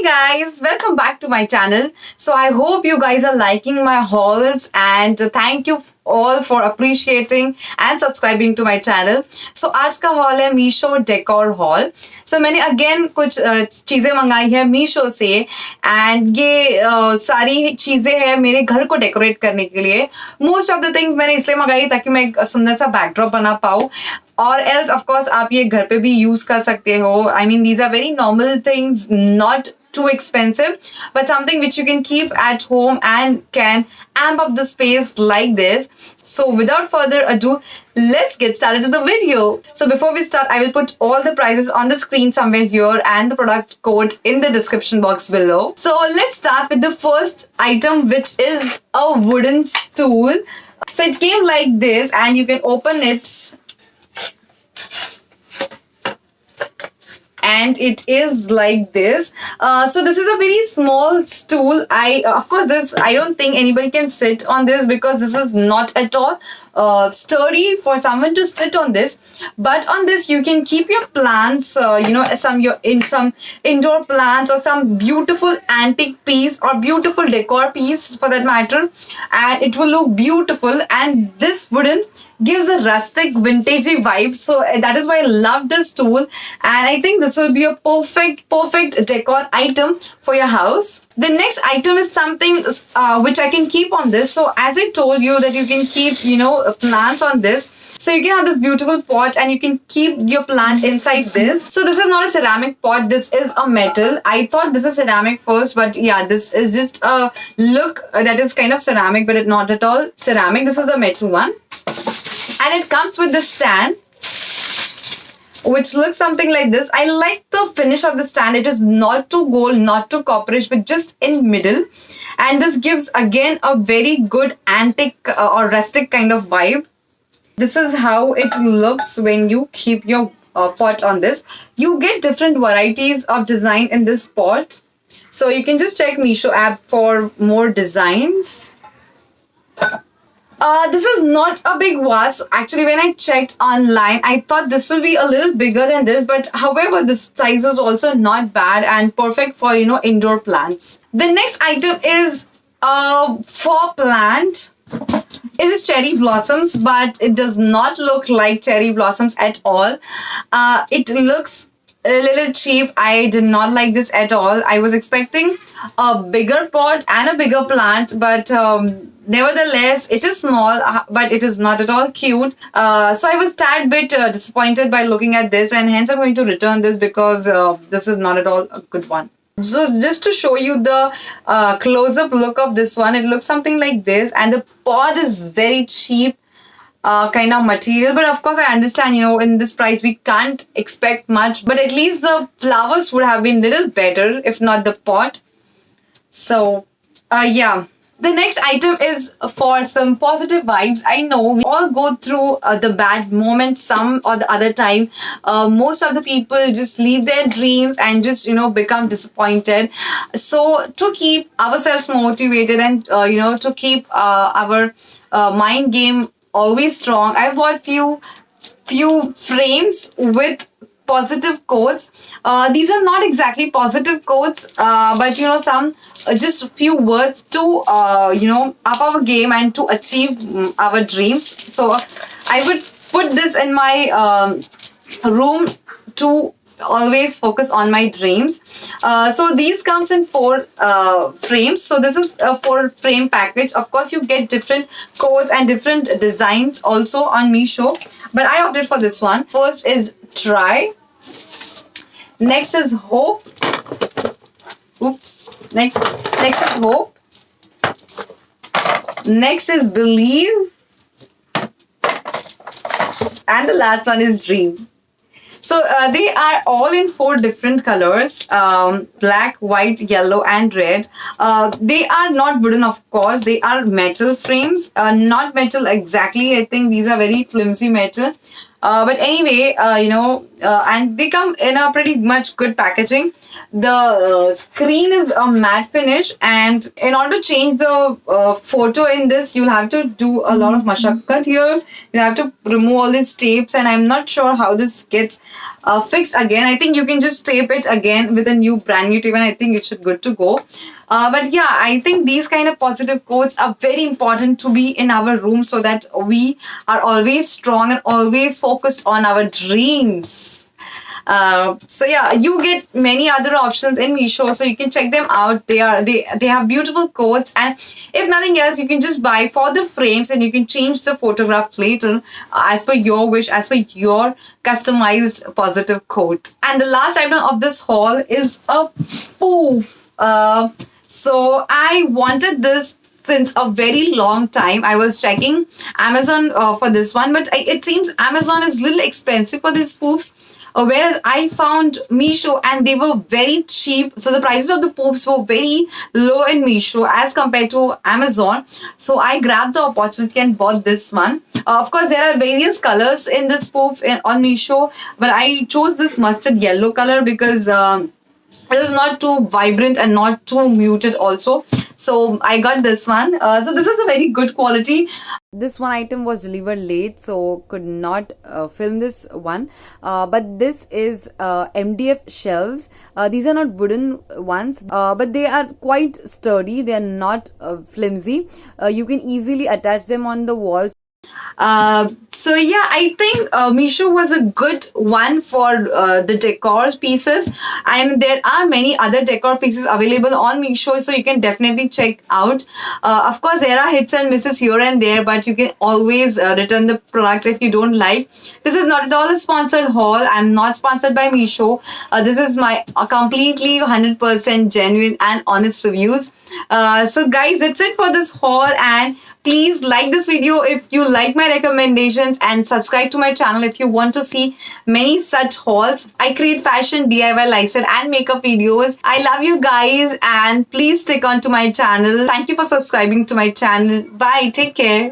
guys, welcome back to my channel. So I hope you guys are liking my hauls and thank you all for appreciating and subscribing to my channel. So आज का haul है Meesho decor haul. So मैंने again कुछ चीजें मंगाई है Meesho से and ये सारी चीजें हैं मेरे घर को डेकोरेट करने के लिए. Most of the things मैंने इसलिए मंगाई ताकि मैं एक सुंदर सा बैकड्रॉप बना पाऊँ. और एल्स ऑफ कोर्स आप ये घर पे भी यूज कर सकते हो. I mean these are very normal things, not too expensive, but something which you can keep at home and can amp up the space like this. So without further ado, let's get started with the video. So before we start, I will put all the prices on the screen somewhere here and the product code in the description box below. So let's start with the first item, which is a wooden stool. So it came like this and you can open it. And it is like this. So this is a very small stool. Of course, I don't think anybody can sit on this because this is not at all sturdy for someone to sit on this. But on this, you can keep your plants, some indoor plants or some beautiful antique piece or beautiful decor piece for that matter, and it will look beautiful. And this wooden gives a rustic vintagey vibe, so that is why I love this tool, and I think this will be a perfect decor item for your house. The next item is something which I can keep on this. So as I told you that you can keep plants on this, so you can have this beautiful pot and you can keep your plant inside this. So this is not a ceramic pot, this is a metal. I thought this is ceramic first, but yeah, this is just a look that is kind of ceramic, but it's not at all ceramic. This is a metal one. And it comes with the stand, which looks something like this. I like the finish of the stand. It is not too gold, not too copperish, but just in middle. And this gives again a very good antique or rustic kind of vibe. This is how it looks when you keep your pot on this. You get different varieties of design in this pot. So you can just check Meesho app for more designs. This is not a big vase. Actually, when I checked online, I thought this will be a little bigger than this. But however, this size is also not bad and perfect for, indoor plants. The next item is a faux plant. It is cherry blossoms, but it does not look like cherry blossoms at all. It looks a little cheap. I did not like this at all. I was expecting a bigger pot and a bigger plant, but nevertheless, it is small, but it is not at all cute. So I was tad bit disappointed by looking at this, and hence I'm going to return this because this is not at all a good one. So just to show you the close-up look of this one, it looks something like this, and the pot is very cheap kind of material. But of course, I understand, in this price, we can't expect much, but at least the flowers would have been a little better, if not the pot. So, yeah. The next item is for some positive vibes. I know we all go through the bad moments some or the other time. Most of the people just leave their dreams and just, become disappointed. So to keep ourselves motivated and, to keep our mind game always strong, I bought few frames with positive quotes. These are not exactly positive quotes, but some just a few words to up our game and to achieve our dreams. So I would put this in my room to always focus on my dreams. So these comes in 4 frames. So this is a 4 frame package. Of course, you get different quotes and different designs also on Meesho, but I opted for this one. First is try. Next is hope. Oops. Next is hope. Next is believe. And the last one is dream. So they are all in 4 different colors, black, white, yellow and red. They are not wooden, of course. They are metal frames, not metal exactly. I think these are very flimsy metal. But anyway, and they come in a pretty much good packaging. The screen is a matte finish, and in order to change the photo in this, you'll have to do a lot of mashakkat here. You have to remove all these tapes, and I'm not sure how this gets fixed again. I think you can just tape it again with a brand new tape, and I think it should good to go. But yeah, I think these kind of positive quotes are very important to be in our room so that we are always strong and always focused on our dreams. So yeah, you get many other options in Meesho, so you can check them out. They have beautiful quotes, and if nothing else, you can just buy for the frames, and you can change the photograph later as per your wish, as per your customized positive quote. And the last item of this haul is a poof. So I wanted this since a very long time. I was checking Amazon for this one, but it seems Amazon is little expensive for these poofs. Whereas I found Meesho and they were very cheap. So the prices of the poofs were very low in Meesho as compared to Amazon. So I grabbed the opportunity and bought this one. Of course, there are various colors in this poof on Meesho, but I chose this mustard yellow color because it is not too vibrant and not too muted also. So I got this one. So this is a very good quality. This one item was delivered late, so could not film this one. But this is MDF shelves. These are not wooden ones, but they are quite sturdy. They are not flimsy. You can easily attach them on the walls. So yeah, I think Meesho was a good one for the decor pieces, and there are many other decor pieces available on Meesho, so you can definitely check out. Of course, there are hits and misses here and there, but you can always return the products if you don't like. This is not at all a sponsored haul. I'm not sponsored by Meesho. This is my completely 100% genuine and honest reviews. So guys, that's it for this haul, and please like this video if you like my recommendations, and subscribe to my channel if you want to see many such hauls. I create fashion, DIY, lifestyle and makeup videos. I love you guys, and please stick on to my channel. Thank you for subscribing to my channel. Bye. Take care.